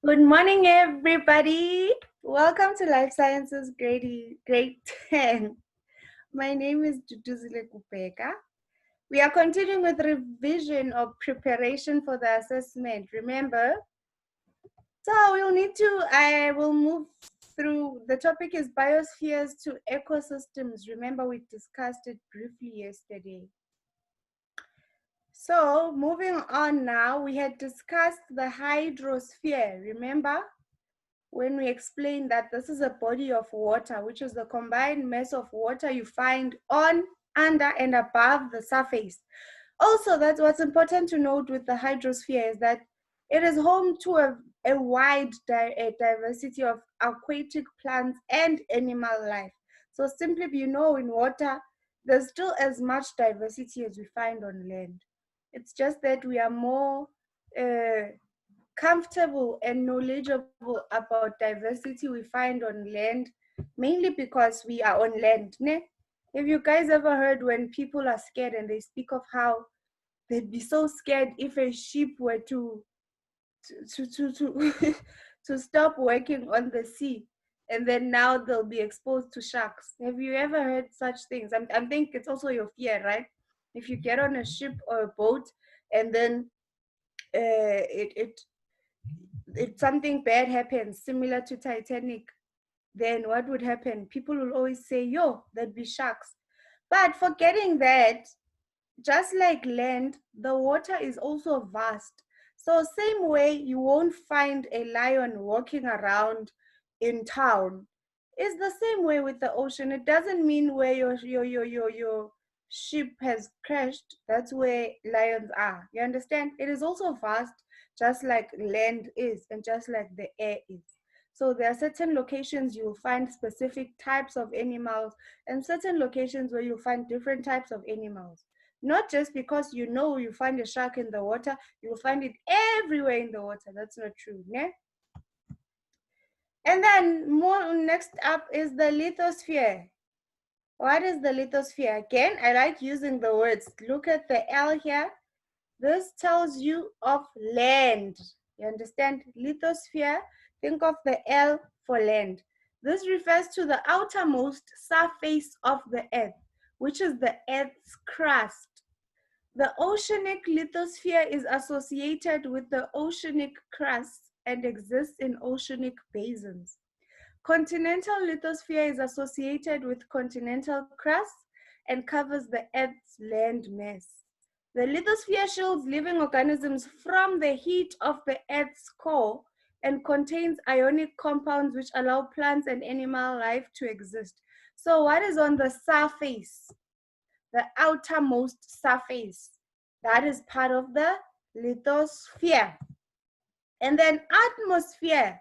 Good morning, everybody. Welcome to Life Sciences Grade 10. My name is Duduzile Kupeka. We are continuing with revision of preparation for the assessment. Remember? So I will move through, the topic is biospheres to ecosystems. Remember, we discussed it briefly yesterday. So moving on now, we had discussed the hydrosphere. Remember? When we explain that this is a body of water, which is the combined mass of water you find on, under, and above the surface. Also, that's what's important to note with the hydrosphere is that it is home to a wide diversity of aquatic plants and animal life. So simply, in water, there's still as much diversity as we find on land. It's just that we are more comfortable and knowledgeable about diversity we find on land, mainly because we are on land. Ne? Have you guys ever heard when people are scared and they speak of how they'd be so scared if a ship were to to stop working on the sea, and then now they'll be exposed to sharks? Have you ever heard such things? I think it's also your fear, right? If you get on a ship or a boat and then if something bad happens, similar to Titanic, then what would happen? People will always say, yo, there'd be sharks. But forgetting that, just like land, the water is also vast. So same way you won't find a lion walking around in town. It's the same way with the ocean. It doesn't mean where your ship has crashed, that's where lions are. You understand? It is also vast, just like land is, and just like the air is. So there are certain locations you'll find specific types of animals, and certain locations where you'll find different types of animals. Not just because you find a shark in the water, you'll find it everywhere in the water. That's not true. Ne? And then more next up is the lithosphere. What is the lithosphere? Again, I like using the words. Look at the L here. This tells you of land. You understand? Lithosphere, think of the L for land. This refers to the outermost surface of the earth, which is the earth's crust. The oceanic lithosphere is associated with the oceanic crust and exists in oceanic basins. Continental lithosphere is associated with continental crust and covers the Earth's land mass. The lithosphere shields living organisms from the heat of the Earth's core and contains ionic compounds which allow plants and animal life to exist. So what is on the surface? The outermost surface. That is part of the lithosphere. And then atmosphere.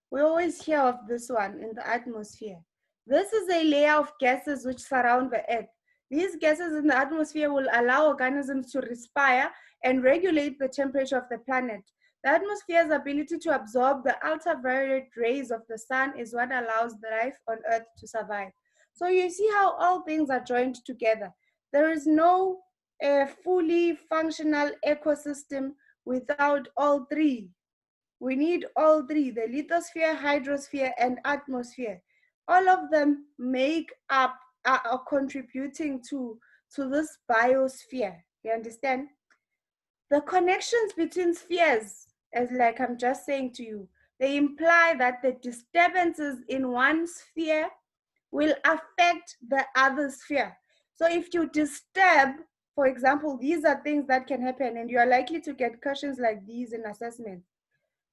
We always hear of this one in the atmosphere. This is a layer of gases which surround the Earth. These gases in the atmosphere will allow organisms to respire and regulate the temperature of the planet. The atmosphere's ability to absorb the ultraviolet rays of the sun is what allows life on Earth to survive. So you see how all things are joined together. There is no fully functional ecosystem without all three. We need all three, the lithosphere, hydrosphere, and atmosphere. All of them make up, are contributing to this biosphere. You understand? The connections between spheres, as like I'm just saying to you, they imply that the disturbances in one sphere will affect the other sphere. So if you disturb, for example, these are things that can happen, and you are likely to get questions like these in assessment.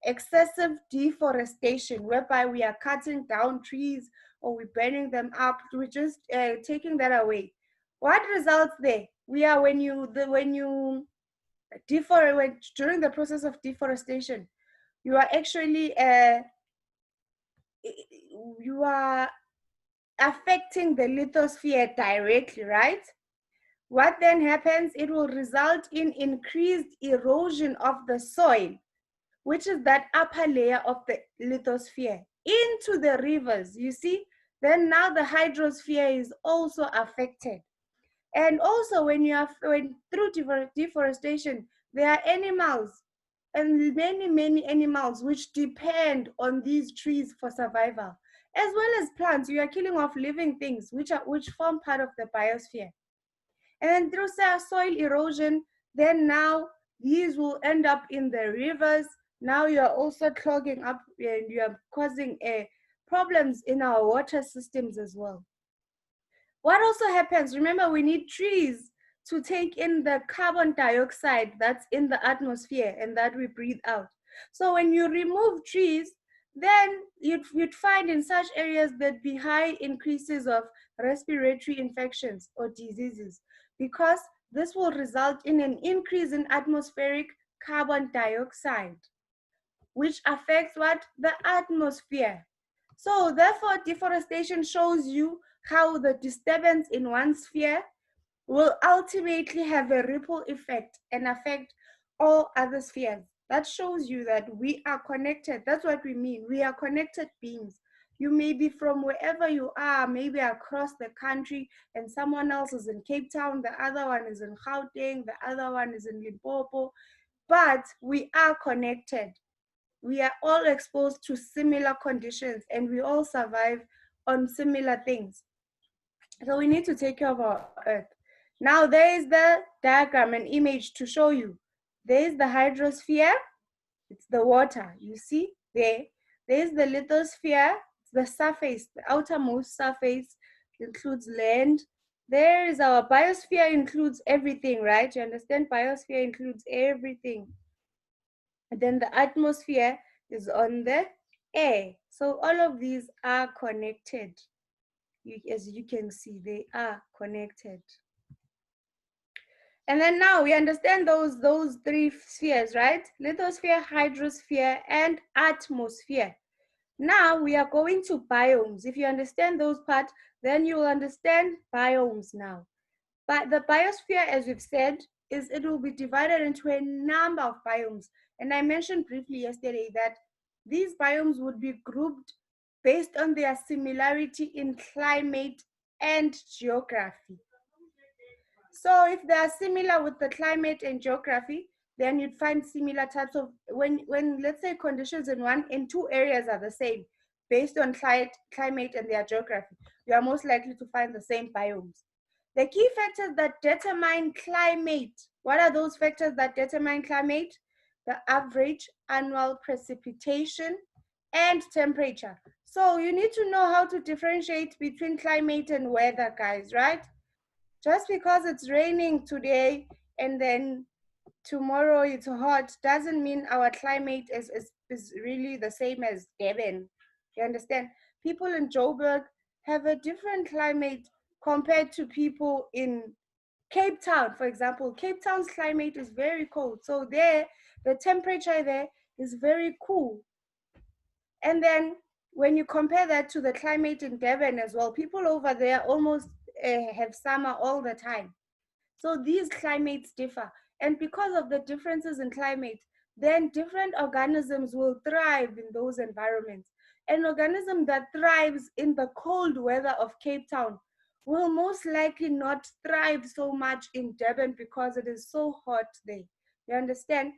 Excessive deforestation, whereby we are cutting down trees or we're burning them up, we're just taking that away. What results there? We are when you during the process of deforestation, you are actually you are affecting the lithosphere directly, right? What then happens? It will result in increased erosion of the soil, which is that upper layer of the lithosphere, into the rivers, you see? Then now the hydrosphere is also affected. And also when through deforestation, there are animals and many, many animals which depend on these trees for survival, as well as plants. You are killing off living things which form part of the biosphere. And then through soil erosion, then now these will end up in the rivers. Now you are also clogging up and you are causing problems in our water systems as well. What also happens, remember, we need trees to take in the carbon dioxide that's in the atmosphere and that we breathe out. So when you remove trees, then you'd find in such areas there'd be high increases of respiratory infections or diseases, because this will result in an increase in atmospheric carbon dioxide, which affects what? The atmosphere. So therefore, deforestation shows you how the disturbance in one sphere will ultimately have a ripple effect and affect all other spheres. That shows you that we are connected. That's what we mean. We are connected beings. You may be from wherever you are, maybe across the country, and someone else is in Cape Town, the other one is in Gauteng, the other one is in Limpopo, but we are connected. We are all exposed to similar conditions and we all survive on similar things. So we need to take care of our earth. Now there is the diagram, an image to show you. There is the hydrosphere, it's the water, you see there. There is the lithosphere, it's the surface, the outermost surface, includes land. There is our biosphere, includes everything, right? You understand? Biosphere includes everything. And then the atmosphere is on the air. So all of these are connected. As you can see, they are connected. And then now we understand those three spheres, right? Lithosphere, hydrosphere, and atmosphere. Now we are going to biomes. If you understand those parts, then you will understand biomes now. But the biosphere, as we've said, it will be divided into a number of biomes. And I mentioned briefly yesterday that these biomes would be grouped based on their similarity in climate and geography. So if they are similar with the climate and geography, then you'd find similar types of, when let's say conditions in two areas are the same, based on climate and their geography, you are most likely to find the same biomes. The key factors that determine climate, what are those factors that determine climate? The average annual precipitation and temperature. So you need to know how to differentiate between climate and weather, guys, right? Just because it's raining today and then tomorrow it's hot doesn't mean our climate is really the same as Devon. You understand? People in Joburg have a different climate compared to people in Cape Town, for example. Cape Town's climate is very cold. So there, the temperature there is very cool. And then when you compare that to the climate in Devon as well, people over there almost have summer all the time. So these climates differ. And because of the differences in climate, then different organisms will thrive in those environments. An organism that thrives in the cold weather of Cape Town will most likely not thrive so much in Durban because it is so hot there. You understand?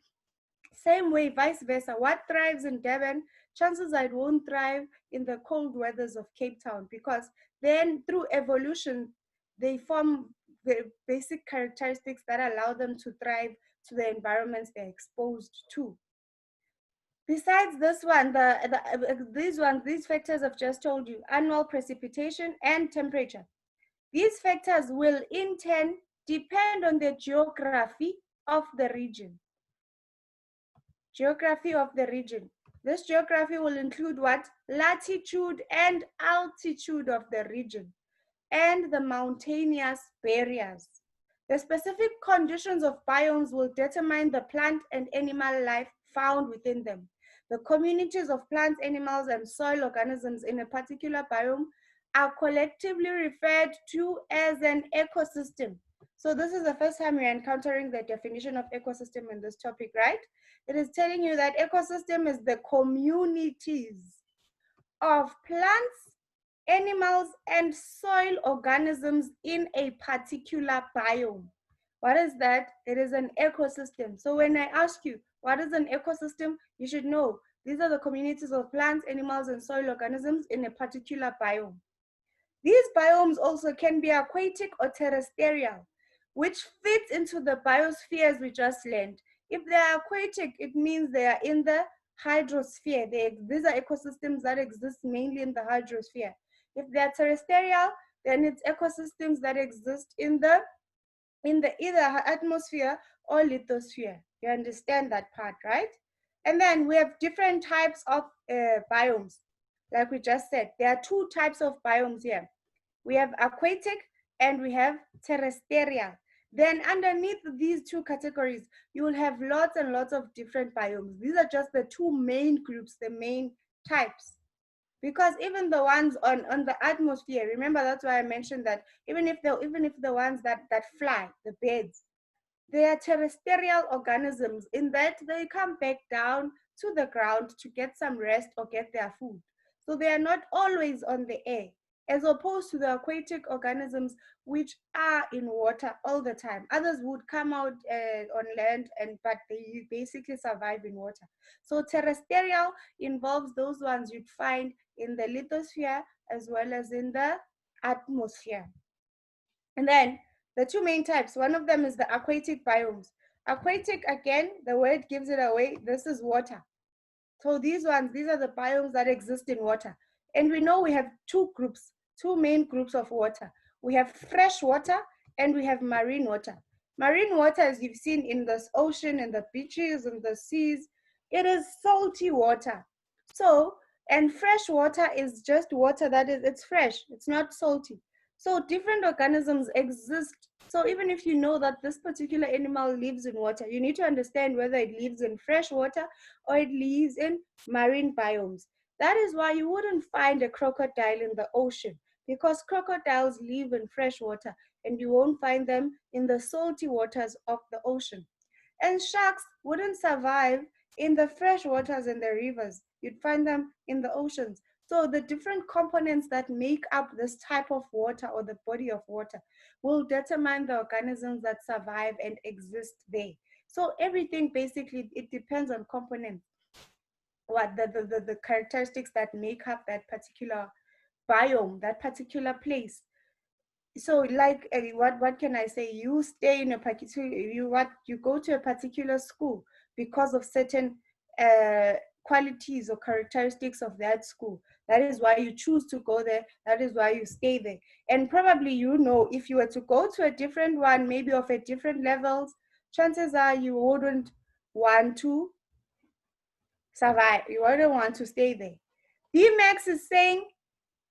Same way, vice versa. What thrives in Durban, chances are it won't thrive in the cold weathers of Cape Town, because then through evolution, they form the basic characteristics that allow them to thrive to the environments they're exposed to. Besides this one, these factors I've just told you, annual precipitation and temperature. These factors will in turn depend on the geography of the region. Geography of the region. This geography will include what? Latitude and altitude of the region and the mountainous barriers. The specific conditions of biomes will determine the plant and animal life found within them. The communities of plants, animals, and soil organisms in a particular biome are collectively referred to as an ecosystem. So this is the first time we're encountering the definition of ecosystem in this topic, right? It is telling you that ecosystem is the communities of plants, animals, and soil organisms in a particular biome. What is that? It is an ecosystem. So when I ask you, What is an ecosystem? You should know. These are the communities of plants, animals, and soil organisms in a particular biome. These biomes also can be aquatic or terrestrial, which fits into the biospheres we just learned. If they are aquatic, it means they are in the hydrosphere. These are ecosystems that exist mainly in the hydrosphere. If they are terrestrial, then it's ecosystems that exist in the either atmosphere or lithosphere. You understand that part, right? And then we have different types of biomes. Like we just said, there are two types of biomes here. We have aquatic and we have terrestrial. Then underneath these two categories, you will have lots and lots of different biomes. These are just the two main groups, the main types. Because even the ones on the atmosphere, remember that's why I mentioned that even if the ones that fly, the birds, they are terrestrial organisms in that they come back down to the ground to get some rest or get their food. So they are not always on the air, as opposed to the aquatic organisms which are in water all the time. Others would come out on land, but they basically survive in water. So terrestrial involves those ones you'd find in the lithosphere as well as in the atmosphere. And then the two main types, one of them is the aquatic biomes. Aquatic, again, the word gives it away. This is water. So these are the biomes that exist in water. And we know we have two groups, two main groups of water. We have fresh water and we have marine water. Marine water, as you've seen in the ocean and the beaches and the seas, it is salty water. So, and fresh water is just water that it's fresh, it's not salty. So different organisms exist. So even if you know that this particular animal lives in water, you need to understand whether it lives in fresh water or it lives in marine biomes. That is why you wouldn't find a crocodile in the ocean, because crocodiles live in fresh water and you won't find them in the salty waters of the ocean. And sharks wouldn't survive in the fresh waters and the rivers. You'd find them in the oceans. So the different components that make up this type of water or the body of water will determine the organisms that survive and exist there. So everything basically, it depends on components, what the characteristics that make up that particular biome, that particular place. So like what can I say, you stay in a particular, you go to a particular school because of certain qualities or characteristics of that school. That is why you choose to go there, that is why you stay there. And probably, you know, if you were to go to a different one, maybe of a different levels, chances are you wouldn't want to survive, you wouldn't want to stay there. Bmax is saying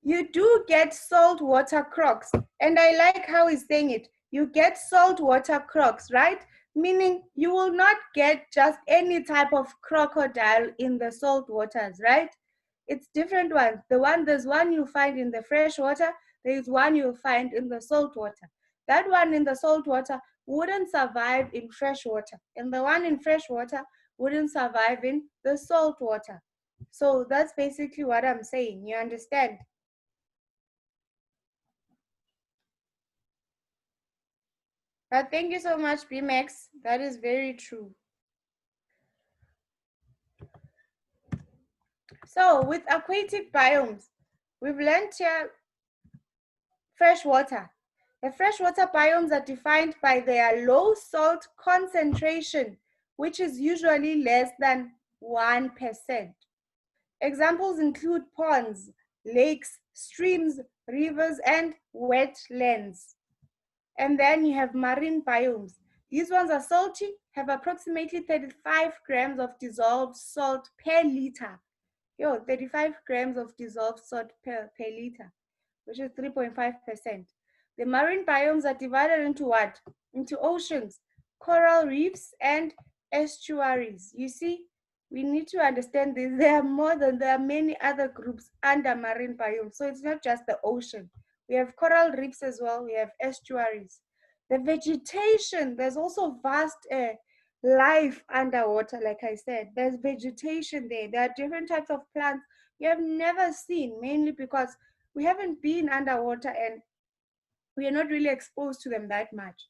you do get saltwater crocs. And I like how he's saying it. You get saltwater crocs, right? Meaning you will not get just any type of crocodile in the salt waters, right? It's different ones. There's one you find in the fresh water, there's one you'll find in the salt water. That one in the salt water wouldn't survive in fresh water. And the one in fresh water wouldn't survive in the salt water. So that's basically what I'm saying. You understand? But thank you so much, BMX. That is very true. So with aquatic biomes, we've learned here freshwater. The freshwater biomes are defined by their low salt concentration, which is usually less than 1%. Examples include ponds, lakes, streams, rivers, and wetlands. And then you have marine biomes. These ones are salty, have approximately 35 grams of dissolved salt per liter. 35 grams of dissolved salt per liter, which is 3.5%. The marine biomes are divided into what? Into oceans, coral reefs, and estuaries. You see, we need to understand this. There are many other groups under marine biomes. So it's not just the ocean. We have coral reefs as well. We have estuaries. The vegetation, there's also vast life underwater. Like I said, there's vegetation there. There are different types of plants you have never seen, mainly because we haven't been underwater and we are not really exposed to them that much.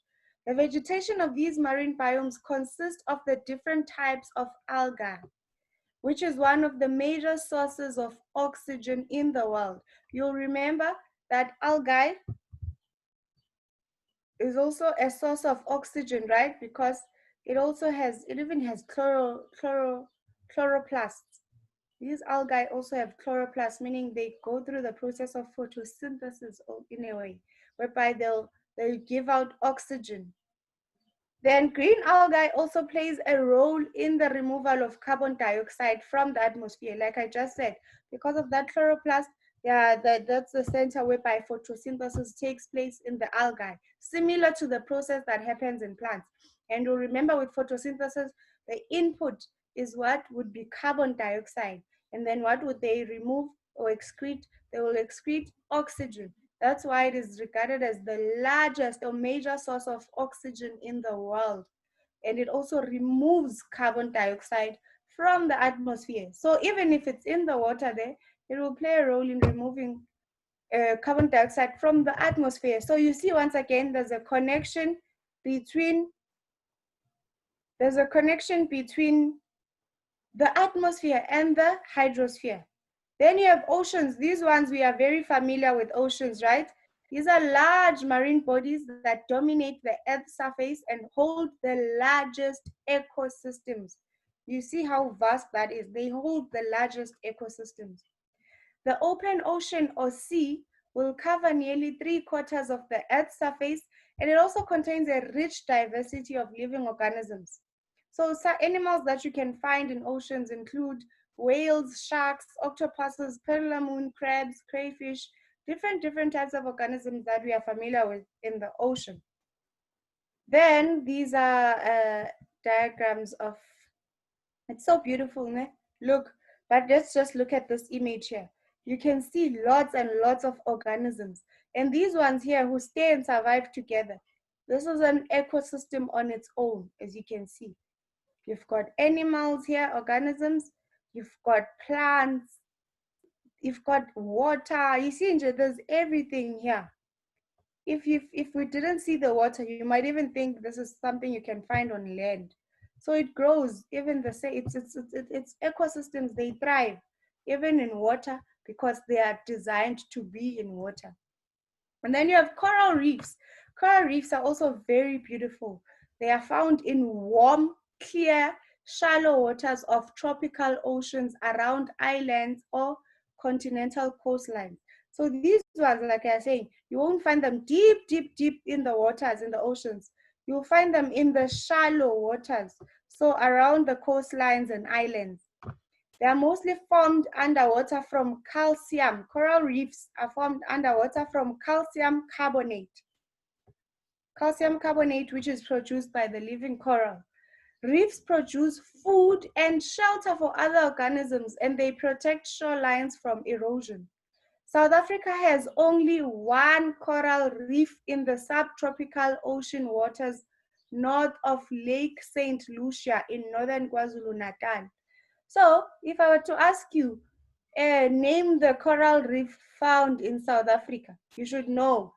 The vegetation of these marine biomes consists of the different types of algae, which is one of the major sources of oxygen in the world. You'll remember that algae is also a source of oxygen, right? Because it even has chloroplasts. These algae also have chloroplasts, meaning they go through the process of photosynthesis in a way, whereby they'll give out oxygen. Then green algae also plays a role in the removal of carbon dioxide from the atmosphere. Like I just said, because of that chloroplast, yeah, that's the center whereby photosynthesis takes place in the algae, similar to the process that happens in plants. And you'll remember with photosynthesis, the input is what would be carbon dioxide. And then what would they remove or excrete? They will excrete oxygen. That's why it is regarded as the largest or major source of oxygen in the world. And it also removes carbon dioxide from the atmosphere. So even if it's in the water there, it will play a role in removing carbon dioxide from the atmosphere. So you see, once again, there's a connection between the atmosphere and the hydrosphere. Then you have oceans. These ones, we are very familiar with oceans, right? These are large marine bodies that dominate the Earth's surface and hold the largest ecosystems. You see how vast that is. They hold the largest ecosystems. The open ocean or sea will cover nearly 3/4 of the Earth's surface, and it also contains a rich diversity of living organisms. So animals that you can find in oceans include whales, sharks, octopuses, pearl crabs, crayfish, different types of organisms that we are familiar with in the ocean. Then these are diagrams of, it's so beautiful, ne? Look, but let's just look at this image here. You can see lots and lots of organisms. And these ones here who stay and survive together. This is an ecosystem on its own, as you can see. You've got animals here, organisms. You've got plants. You've got water. You see, there's everything here. If we didn't see the water, you might even think this is something you can find on land. So it grows. Even it's ecosystems. They thrive even in water because they are designed to be in water. And then you have coral reefs. Coral reefs are also very beautiful. They are found in warm, clear, shallow waters of tropical oceans around islands or continental coastlines. So these ones, like I was saying, you won't find them deep in the waters, in the oceans. You'll find them in the shallow waters, so around the coastlines and islands. They are mostly formed underwater from calcium. Coral reefs are formed underwater from calcium carbonate. Calcium carbonate, which is produced by the living coral. Reefs produce food and shelter for other organisms, and they protect shorelines from erosion. South Africa has only one coral reef in the subtropical ocean waters north of Lake St. Lucia in northern KwaZulu-Natal. So if I were to ask you, name the coral reef found in South Africa, you should know.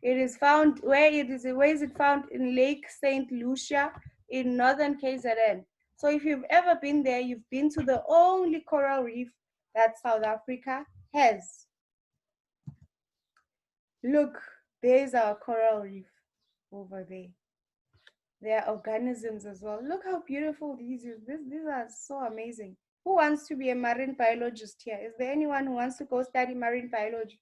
It is found, where is it found? In Lake St. Lucia in northern KZN. So if you've ever been there, you've been to the only coral reef that South Africa has. Look, there's our coral reef over there. There are organisms as well. Look how beautiful these are. These are so amazing. Who wants to be a marine biologist here? Is there anyone who wants to go study marine biology?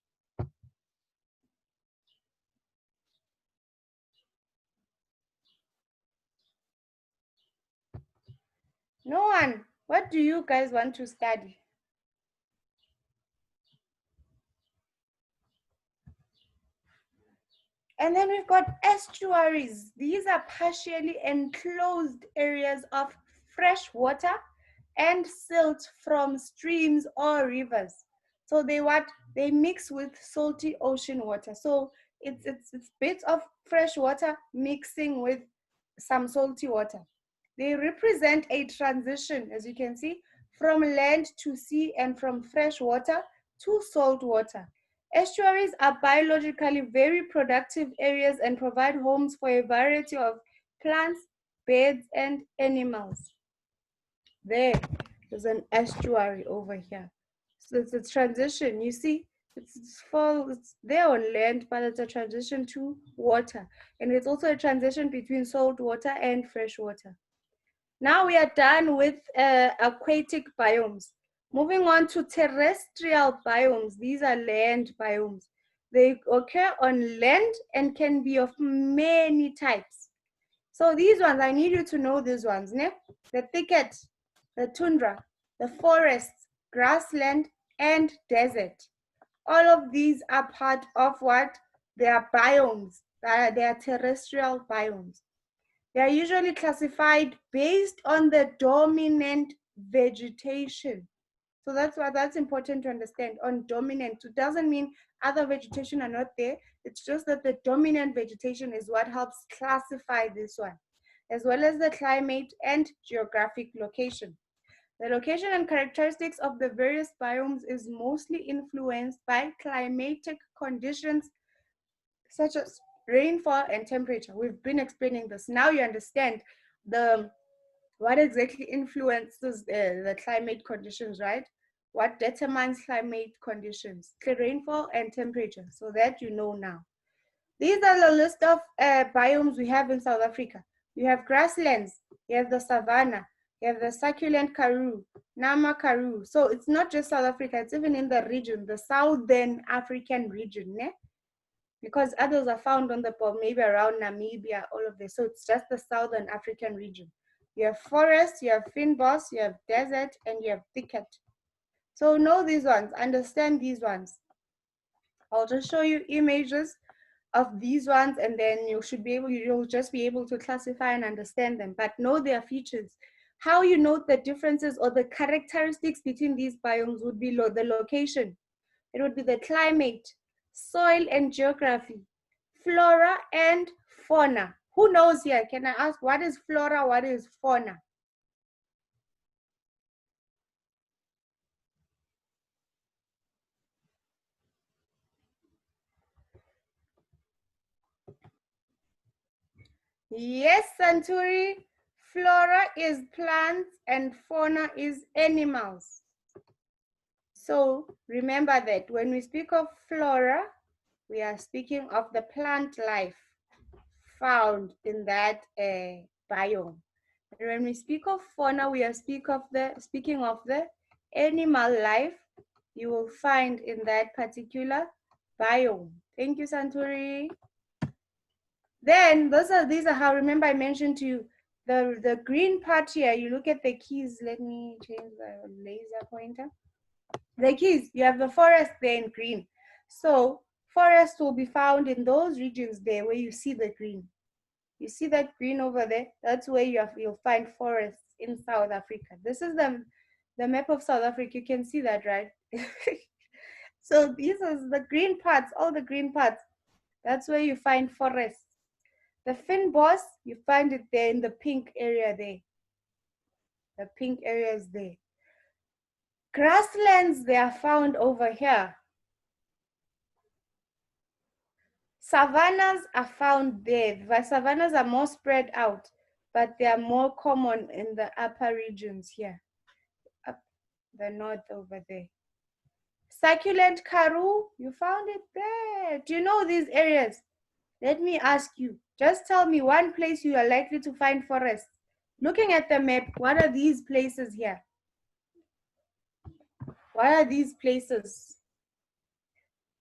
No one. What do you guys want to study? And then we've got estuaries. These are partially enclosed areas of fresh water and silt from streams or rivers. So they mix with salty ocean water. So it's bits of fresh water mixing with some salty water. They represent a transition, as you can see, from land to sea and from fresh water to salt water. Estuaries are biologically very productive areas and provide homes for a variety of plants, birds, and animals. There's an estuary over here. So it's a transition. You see, it's there on land, but it's a transition to water. And it's also a transition between salt water and fresh water. Now we are done with aquatic biomes. Moving on to terrestrial biomes. These are land biomes. They occur on land and can be of many types. So these ones, I need you to know these ones. Ne? The thicket, the tundra, the forest, grassland, and desert. All of these are part of what? They are biomes. They are terrestrial biomes. They are usually classified based on the dominant vegetation. So that's important to understand. On dominant, it doesn't mean other vegetation are not there. It's just that the dominant vegetation is what helps classify this one, as well as the climate and geographic location. The location and characteristics of the various biomes is mostly influenced by climatic conditions such as rainfall and temperature. We've been explaining this. Now you understand what exactly influences the climate conditions, right? What determines climate conditions? Rainfall and temperature, so that you know now. These are the list of biomes we have in South Africa. You have grasslands, you have the savanna, you have the succulent karoo, nama karoo. So it's not just South Africa, it's even in the region, the Southern African region, né? Because others are found on the maybe around Namibia, all of this. So it's just the Southern African region. You have forest, you have fynbos, you have desert, and you have thicket. So know these ones, understand these ones. I'll just show you images of these ones, and then you'll just be able to classify and understand them, but know their features. How you note the differences or the characteristics between these biomes would be the location. It would be the climate, soil and geography, flora and fauna. Who knows here? Can I ask, what is flora, what is fauna? Yes, Santuri. Flora is plants and fauna is animals. So remember that when we speak of flora, we are speaking of the plant life found in that biome. And when we speak of fauna, we are speaking of the animal life you will find in that particular biome. Thank you, Santuri. Then these are how, remember I mentioned to you, the green part here, you look at the keys. Let me change the laser pointer. The keys, you have the forest there in green. So forest will be found in those regions there where you see the green. You see that green over there? That's where you'll find forests in South Africa. This is the map of South Africa. You can see that, right? So these are the green parts, all the green parts. That's where you find forests. The fynbos, you find it there in the pink area there. The pink area is there. Grasslands, they are found over here. Savannas are found there. The savannas are more spread out, but they are more common in the upper regions here, up the north over there. Succulent karoo, you found it there. Do you know these areas? Let me ask you, just tell me one place you are likely to find forests. Looking at the map, what are these places here? What are these places?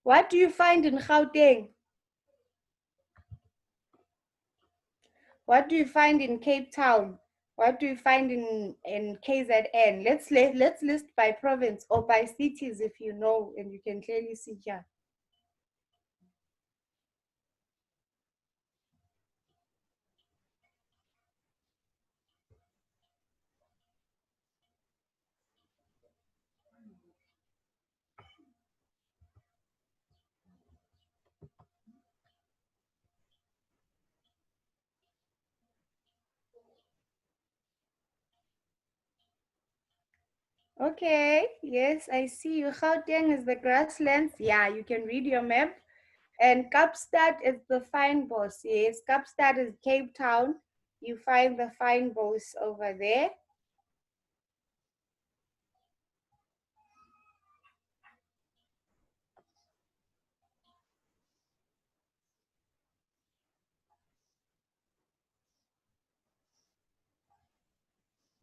What do you find in Gauteng? What do you find in Cape Town? What do you find in KZN? Let's list by province or by cities if you know and you can clearly see here. Okay, yes, I see you. Gauteng is the grasslands. Yeah, you can read your map. And Kapstad is the fynbos. Yes, Kapstad is Cape Town. You find the fynbos over there.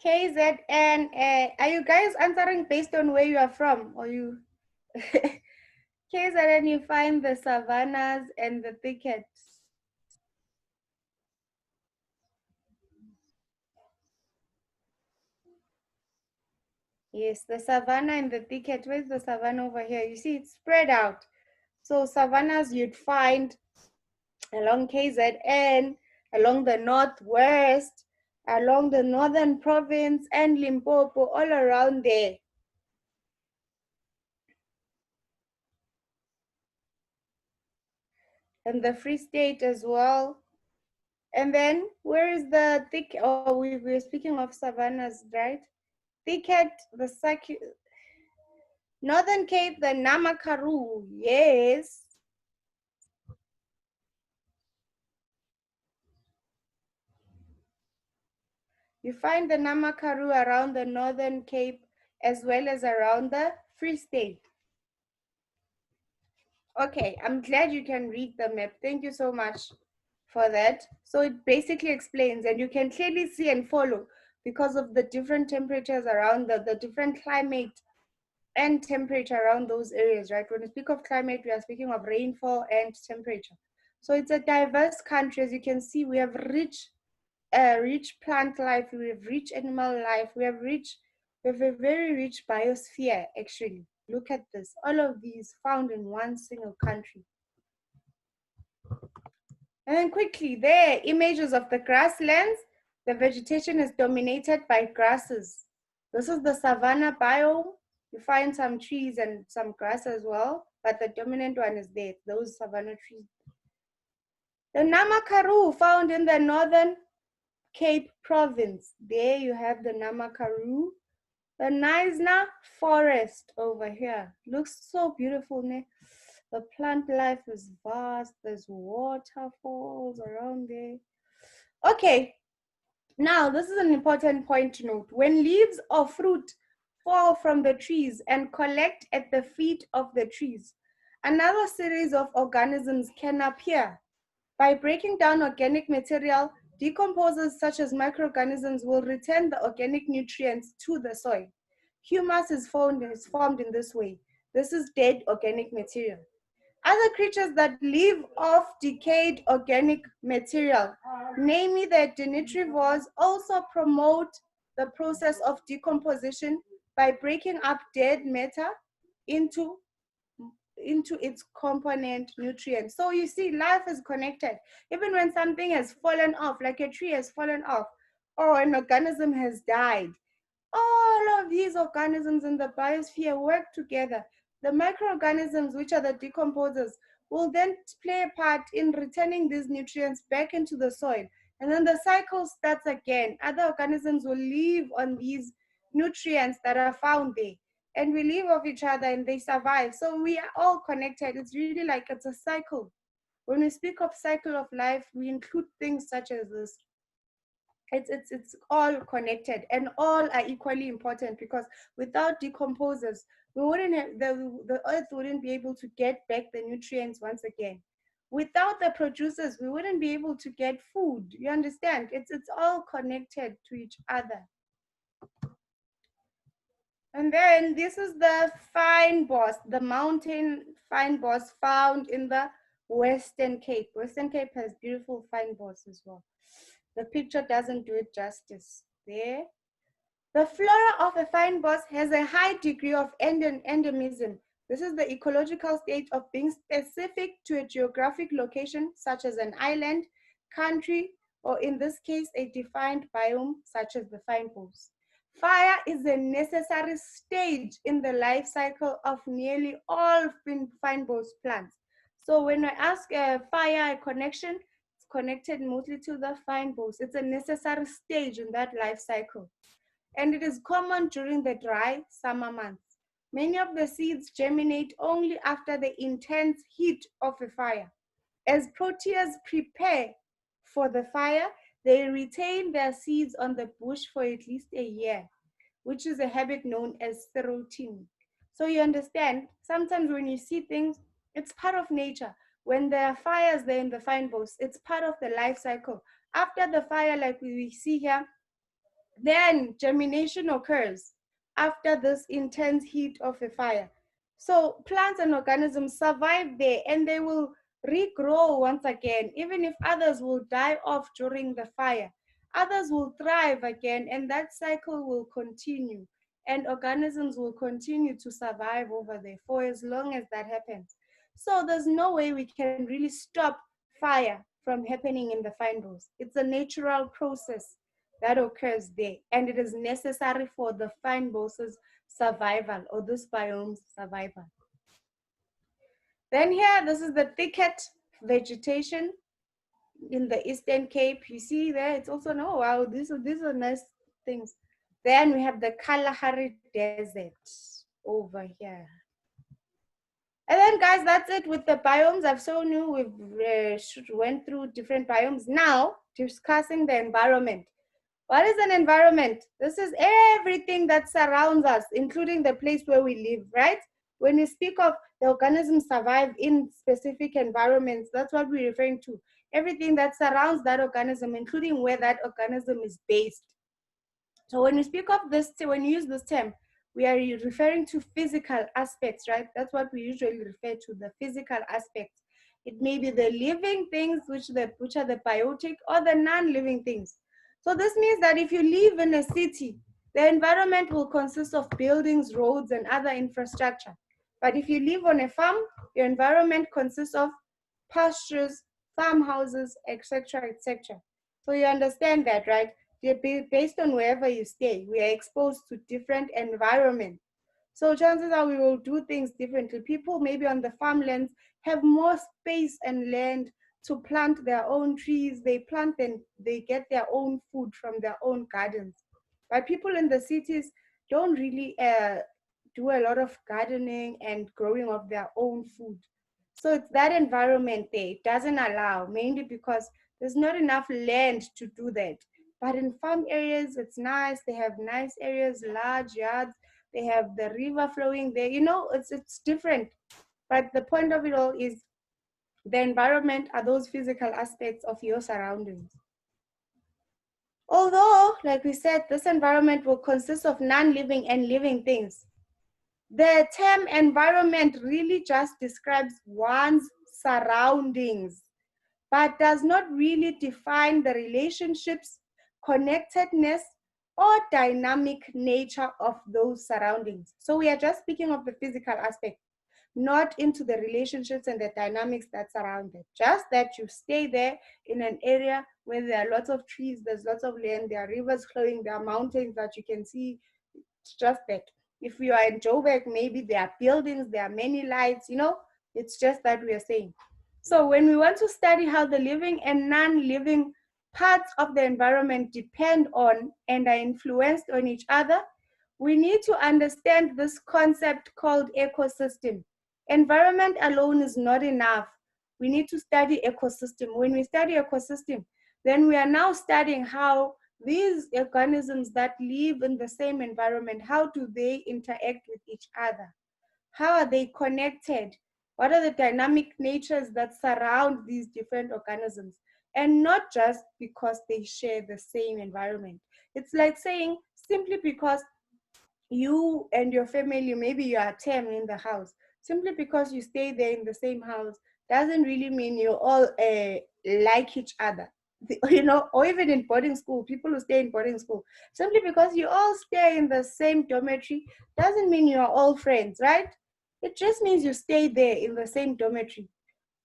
KZN, are you guys answering based on where you are from? Or you? KZN, you find the savannas and the thickets. Yes, the savanna and the thicket. Where's the savanna over here? You see, it's spread out. So savannas you'd find along KZN, along the northwest, along the northern province and Limpopo, all around there. And the Free State as well. And then where is the thick? Oh, we were speaking of savannas, right? Thicket, the Northern Cape, the Namakaru. Yes. You find the Namakaru around the Northern Cape as well as around the Free State. Okay, I'm glad you can read the map. Thank you so much for that. So it basically explains, and you can clearly see and follow because of the different temperatures around the different climate and temperature around those areas, right? When we speak of climate, we are speaking of rainfall and temperature. So it's a diverse country. As you can see, we have rich plant life, we have rich animal life, we have a very rich biosphere, actually. Look at this. All of these found in one single country. And then quickly, there, images of the grasslands. The vegetation is dominated by grasses. This is the savanna biome. You find some trees and some grass as well, but the dominant one is there, those savanna trees. The Namakaru found in the northern Cape province. There you have the Namakaru. The Neisner forest over here. Looks so beautiful, ne? The plant life is vast. There's waterfalls around there. Okay, now this is an important point to note. When leaves or fruit fall from the trees and collect at the feet of the trees, another series of organisms can appear. By breaking down organic material, decomposers such as microorganisms will return the organic nutrients to the soil. Humus is formed in this way. This is dead organic material. Other creatures that live off decayed organic material, namely the detritivores, also promote the process of decomposition by breaking up dead matter into its component nutrients. So you see, life is connected. Even when something has fallen off, like a tree has fallen off, or an organism has died, all of these organisms in the biosphere work together. The microorganisms, which are the decomposers, will then play a part in returning these nutrients back into the soil. And then the cycle starts again. Other organisms will live on these nutrients that are found there. And we live off each other and they survive. So we are all connected. It's really like it's a cycle. When we speak of cycle of life, we include things such as this. It's all connected and all are equally important, because without decomposers we wouldn't have, the earth wouldn't be able to get back the nutrients once again. Without the producers we wouldn't be able to get food. You understand? It's all connected to each other. And then this is the fynbos, the mountain fynbos found in the Western Cape. Western Cape has beautiful fynbos as well. The picture doesn't do it justice. There. The flora of a fynbos has a high degree of endemism. This is the ecological state of being specific to a geographic location, such as an island, country, or in this case, a defined biome, such as the fynbos. Fire is a necessary stage in the life cycle of nearly all fynbos plants. So when I ask fire a connection, it's connected mostly to the fynbos. It's a necessary stage in that life cycle. and it is common during the dry summer months. Many of the seeds germinate only after the intense heat of a fire. As proteas prepare for the fire, they retain their seeds on the bush for at least a year, which is a habit known as serotiny. So you understand, sometimes when you see things, it's part of nature. When there are fires there in the fynbos, it's part of the life cycle. After the fire, like we see here, then germination occurs after this intense heat of a fire. So plants and organisms survive there and they will regrow once again, even if others will die off during the fire. Others will thrive again, and that cycle will continue. And organisms will continue to survive over there for as long as that happens. So there's no way we can really stop fire from happening in the fynbos. It's a natural process that occurs there, and it is necessary for the fynbos' survival or this biome's survival. Then here, this is the thicket vegetation in the Eastern Cape. You see there, it's also, no, wow, these are nice things. Then we have the Kalahari Desert over here. And then guys, that's it with the biomes. I've shown you, we've went through different biomes. Now, discussing the environment. What is an environment? This is everything that surrounds us, including the place where we live, right? When we speak of the organisms survive in specific environments, that's what we're referring to. Everything that surrounds that organism, including where that organism is based. So when we speak of this, when you use this term, we are referring to physical aspects, right? That's what we usually refer to, the physical aspects. It may be the living things, which are the biotic, or the non-living things. So this means that if you live in a city, the environment will consist of buildings, roads, and other infrastructure. But if you live on a farm, your environment consists of pastures, farmhouses, etc., etc. So you understand that, right? Based on wherever you stay, we are exposed to different environments. So chances are we will do things differently. People maybe on the farmlands have more space and land to plant their own trees. They plant and they get their own food from their own gardens. But people in the cities don't really do a lot of gardening and growing of their own food. So it's that environment there. It doesn't allow, mainly because there's not enough land to do that. But in farm areas, it's nice. They have nice areas, large yards. They have the river flowing there. You know, it's different. But the point of it all is the environment are those physical aspects of your surroundings. Although, like we said, this environment will consist of non-living and living things. The term environment really just describes one's surroundings, but does not really define the relationships, connectedness, or dynamic nature of those surroundings. So we are just speaking of the physical aspect, not into the relationships and the dynamics that surround it. Just that you stay there in an area where there are lots of trees, there's lots of land, there are rivers flowing, there are mountains that you can see. It's just that. If you are in Joburg, maybe there are buildings, there are many lights, you know, it's just that we are saying. So when we want to study how the living and non-living parts of the environment depend on and are influenced on each other, we need to understand this concept called ecosystem. Environment alone is not enough. We need to study ecosystem. When we study ecosystem, then we are now studying how these organisms that live in the same environment, how do they interact with each other? How are they connected? What are the dynamic natures that surround these different organisms? And not just because they share the same environment. It's like saying simply because you and your family, maybe you are 10 in the house, simply because you stay there in the same house doesn't really mean you all like each other. You know, or even in boarding school, people who stay in boarding school, simply because you all stay in the same dormitory doesn't mean you are all friends, right? It just means you stay there in the same dormitory.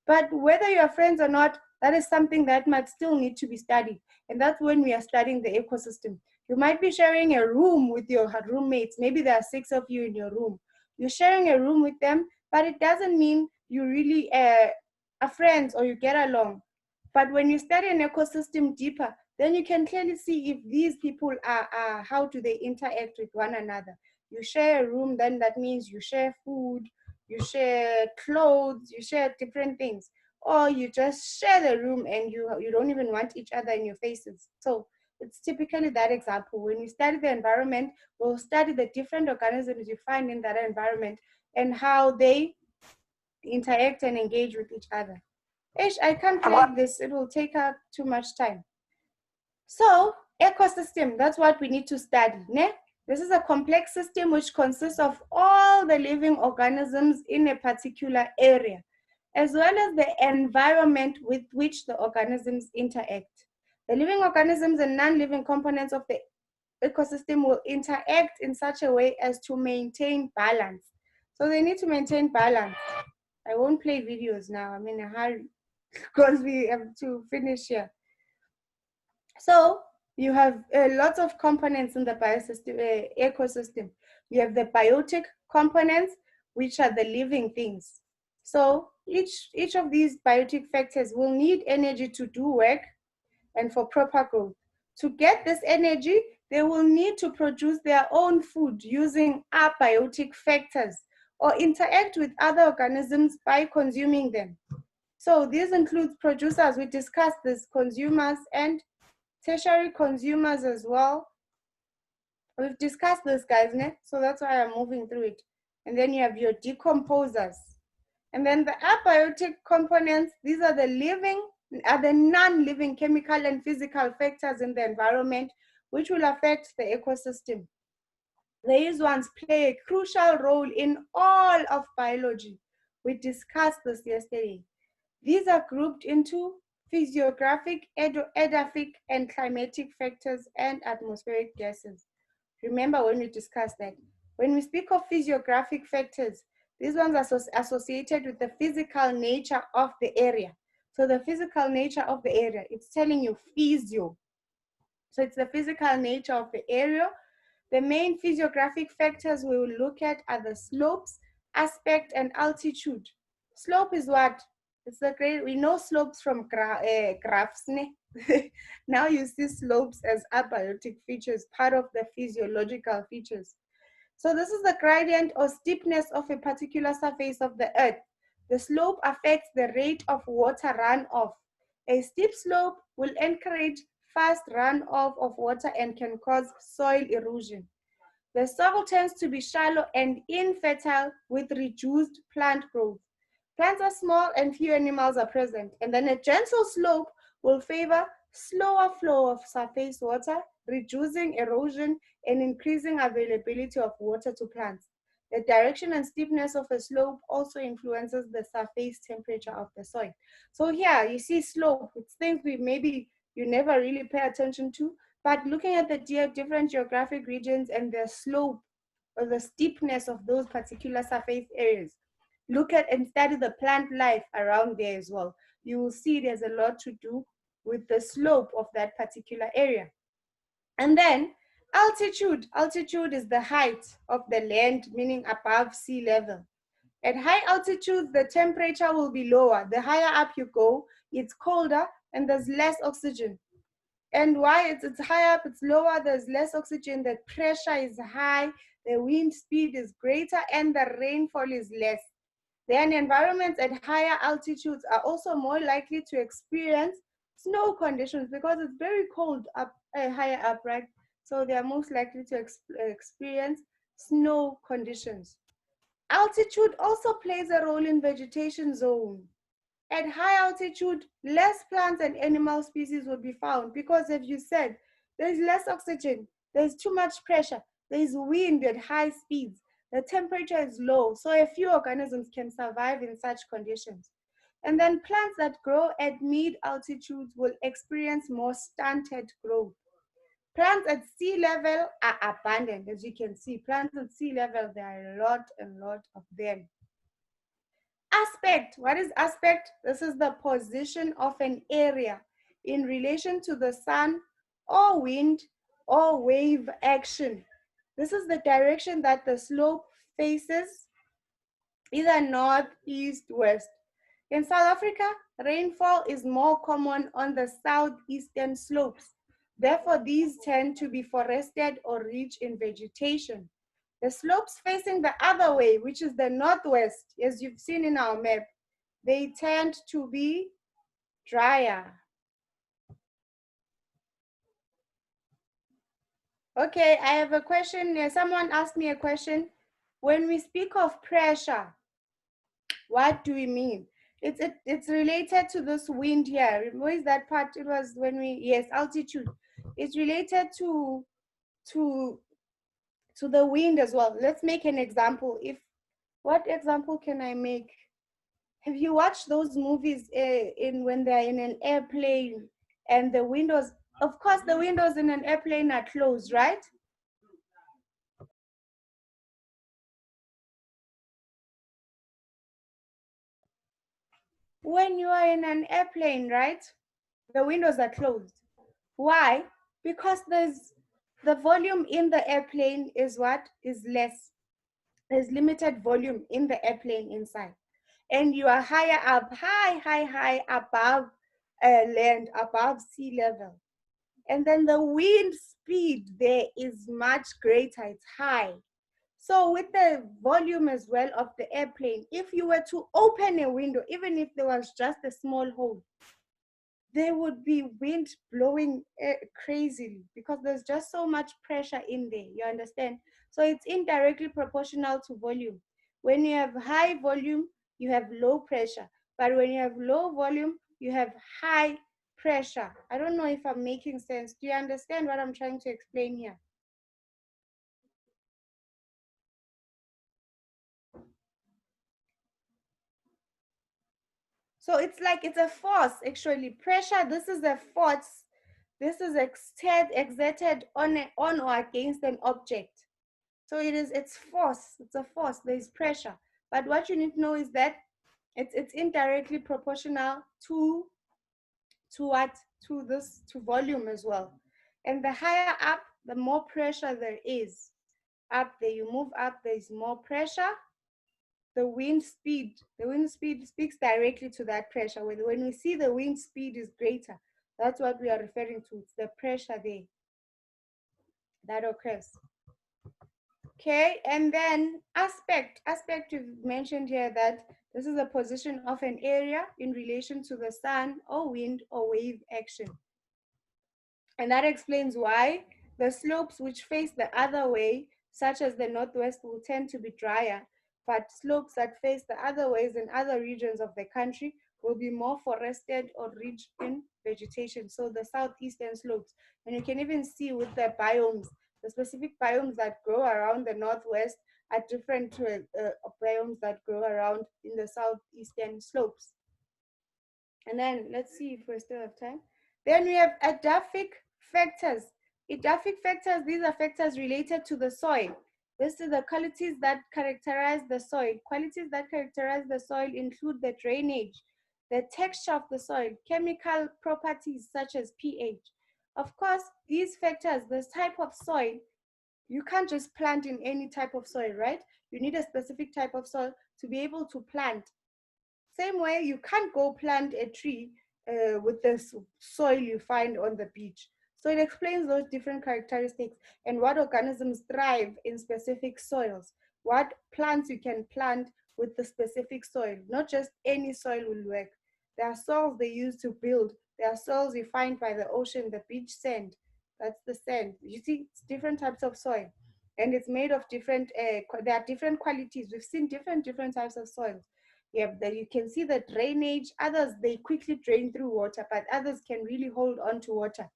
But whether you are friends or not, that is something that might still need to be studied. And that's when we are studying the ecosystem. You might be sharing a room with your roommates. Maybe there are 6 of you in your room. You're sharing a room with them, but it doesn't mean you really are friends or you get along. But when you study an ecosystem deeper, then you can clearly see if these people are how do they interact with one another. You share a room, then that means you share food, you share clothes, you share different things, or you just share the room and you don't even want each other in your faces. So it's typically that example. When we study the environment, we'll study the different organisms you find in that environment and how they interact and engage with each other. Ish, I can't play this, it will take up too much time. So ecosystem, that's what we need to study. Ne? This is a complex system which consists of all the living organisms in a particular area, as well as the environment with which the organisms interact. The living organisms and non-living components of the ecosystem will interact in such a way as to maintain balance. So they need to maintain balance. I won't play videos now, I'm in a hurry because we have to finish here. So you have lots of components in the biosystem, ecosystem. You have the biotic components, which are the living things. So each of these biotic factors will need energy to do work and for proper growth. To get this energy, they will need to produce their own food using abiotic factors or interact with other organisms by consuming them. So this includes producers, we discussed this, consumers and tertiary consumers as well. We've discussed this, guys, ne? So that's why I'm moving through it. And then you have your decomposers. And then the abiotic components, these are the non-living chemical and physical factors in the environment which will affect the ecosystem. These ones play a crucial role in all of biology. We discussed this yesterday. These are grouped into physiographic, edaphic, and climatic factors and atmospheric gases. Remember when we discussed that. When we speak of physiographic factors, these ones are associated with the physical nature of the area. So the physical nature of the area, it's telling you physio. So it's the physical nature of the area. The main physiographic factors we will look at are the slopes, aspect, and altitude. Slope is what? It's the great, we know slopes from graphs. Now you see slopes as abiotic features, part of the physiological features. So this is the gradient or steepness of a particular surface of the earth. The slope affects the rate of water runoff. A steep slope will encourage fast runoff of water and can cause soil erosion. The soil tends to be shallow and infertile with reduced plant growth. Plants are small and few animals are present. And then a gentle slope will favor slower flow of surface water, reducing erosion and increasing availability of water to plants. The direction and steepness of a slope also influences the surface temperature of the soil. So here you see slope, it's things we maybe you never really pay attention to, but looking at the different geographic regions and the slope or the steepness of those particular surface areas, look at and study the plant life around there as well. You will see there's a lot to do with the slope of that particular area. And then altitude. Altitude is the height of the land, meaning above sea level. At high altitudes, the temperature will be lower. The higher up you go, it's colder and there's less oxygen. And why it's higher up, it's lower, there's less oxygen, the pressure is high, the wind speed is greater, and the rainfall is less. Then environments at higher altitudes are also more likely to experience snow conditions because it's very cold up higher up, right? So they are most likely to experience snow conditions. Altitude also plays a role in vegetation zone. At high altitude, less plants and animal species will be found because, as you said, there's less oxygen, there's too much pressure, there's wind at high speeds, the temperature is low, so a few organisms can survive in such conditions. And then plants that grow at mid altitudes will experience more stunted growth. Plants at sea level are abundant, as you can see. Plants at sea level, there are a lot of them. Aspect, what is aspect? This is the position of an area in relation to the sun or wind or wave action. This is the direction that the slope faces, either north, east, west. In South Africa, rainfall is more common on the southeastern slopes. Therefore, these tend to be forested or rich in vegetation. The slopes facing the other way, which is the northwest, as you've seen in our map, they tend to be drier. Okay, I have a question. Someone asked me a question. When we speak of pressure, what do we mean? It's related to this wind here. Where is that part? It was when we, yes, altitude. It's related to to the wind as well. Let's make an example. What example can I make? Have you watched those movies in when they're in an airplane and the windows, of course the windows in an airplane are closed, right? When you are in an airplane, right, the windows are closed. Why? Because there's the volume in the airplane is what is less. There's limited volume in the airplane inside, and you are higher up, high above land, above sea level, and then the wind speed there is much greater. It's high. So with the volume as well of the airplane, if you were to open a window, even if there was just a small hole, there would be wind blowing crazily because there's just so much pressure in there, you understand? So it's indirectly proportional to volume. When you have high volume, you have low pressure. But when you have low volume, you have high pressure. I don't know if I'm making sense. Do you understand what I'm trying to explain here? So it's like it's a force, actually. Pressure, this is a force. This is exerted on or against an object. So it's force, it's a force, there's pressure. But what you need to know is that it's indirectly proportional to what? To this, to volume as well. And the higher up, the more pressure there is. Up there, you move up, there's more pressure. The wind speed speaks directly to that pressure. When we see the wind speed is greater, that's what we are referring to. It's the pressure there that occurs. Okay, and then aspect you've mentioned here that this is a position of an area in relation to the sun or wind or wave action. And that explains why the slopes which face the other way, such as the northwest, will tend to be drier, but slopes that face the other ways in other regions of the country will be more forested or rich in vegetation. So the southeastern slopes, and you can even see with the biomes, the specific biomes that grow around the northwest are different to biomes that grow around in the southeastern slopes. And then let's see if we still have time. Then we have edaphic factors. Edaphic factors, these are factors related to the soil. This is the qualities that characterize the soil. Qualities that characterize the soil include the drainage, the texture of the soil, chemical properties such as pH. Of course, these factors, this type of soil, you can't just plant in any type of soil, right? You need a specific type of soil to be able to plant. Same way, you can't go plant a tree with the soil you find on the beach. So it explains those different characteristics and what organisms thrive in specific soils, what plants you can plant with the specific soil. Not just any soil will work. There are soils they use to build. There are soils you find by the ocean, the beach sand. That's the sand. You see, it's different types of soil. And it's made of different, there are different qualities. We've seen different types of soils. You can see the drainage. Others, they quickly drain through water, but others can really hold on to water.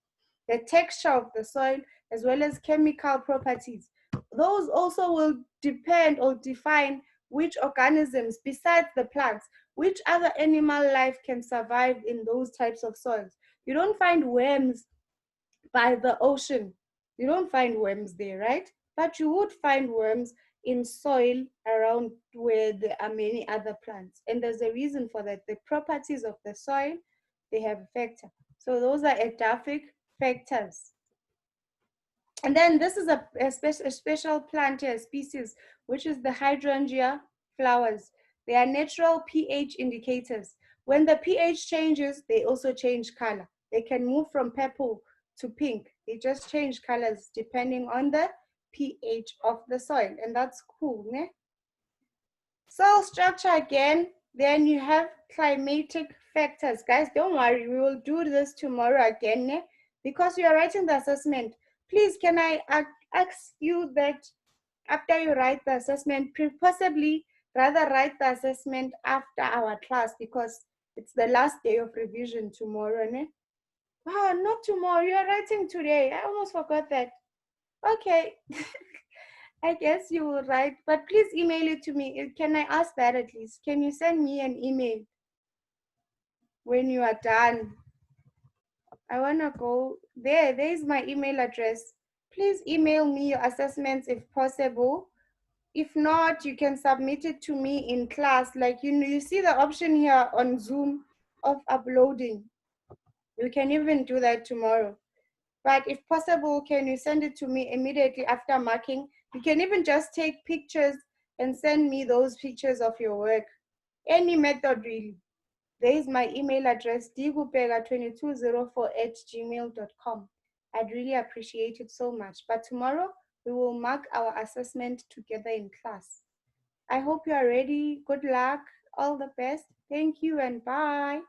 The texture of the soil, as well as chemical properties. Those also will depend or define which organisms, besides the plants, which other animal life can survive in those types of soils. You don't find worms by the ocean. You don't find worms there, right? But you would find worms in soil around where there are many other plants. And there's a reason for that. The properties of the soil, they have a factor. So those are edaphic factors. And then this is a special plant species, which is the hydrangea flowers. They are natural pH indicators. When the pH changes, they also change color. They can move from purple to pink. They just change colors depending on the pH of the soil, and that's cool, ne? Soil structure again, then you have climatic factors. Guys, don't worry, we will do this tomorrow again, ne? Because you are writing the assessment. Please, can I ask you that after you write the assessment, possibly rather write the assessment after our class, because it's the last day of revision tomorrow, ne? Wow, not tomorrow, you are writing today. I almost forgot that. Okay. I guess you will write, but please email it to me. Can I ask that at least? Can you send me an email when you are done? I want to go there. There's my email address. Please email me your assessments if possible. If not, you can submit it to me in class. Like, you see the option here on Zoom of uploading. You can even do that tomorrow. But if possible, can you send it to me immediately after marking? You can even just take pictures and send me those pictures of your work. Any method really. There is my email address, digupega2204@gmail.com. I'd really appreciate it so much. But tomorrow, we will mark our assessment together in class. I hope you are ready. Good luck. All the best. Thank you and bye.